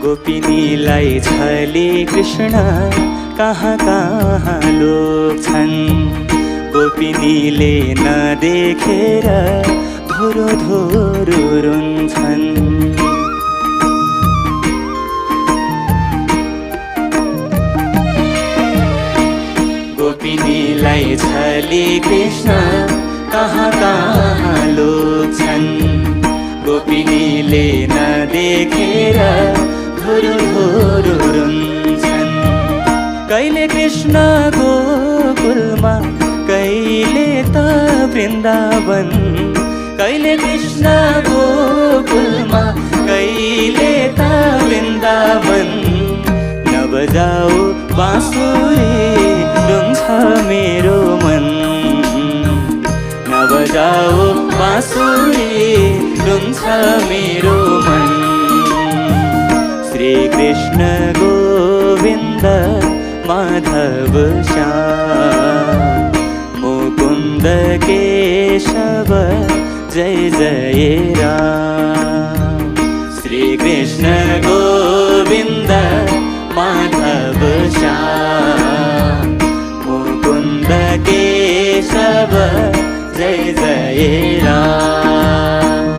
गोपिनीलाई छले कृष्ण कहाँ कहाँ लोक छन्। गोपिनीले नदेखेर धोरो धोरो रुन्छन्। गोपिनीलाई छले कृष्ण कहाँ कहाँ लोक छन्। गोपिनीले नदेखेर धोरो धोरो रुन्छन्। कहिले कृष्ण गोकुलमा कहिले त वृन्दावन। कहिले कृष्ण गोकुलमा कहिले त वृन्दावन। नबजाऊ बाँसुरी रुन्छ मेरो मन। नबजाऊ बाँसुरी रुन्छ मेरो मन। श्री कृष्ण गोविन्द माधव श्याम मुकुन्द केशव जय जय राम। श्री कृष्ण गोविन्द माधव श्याम मुकुन्द केशव जय जय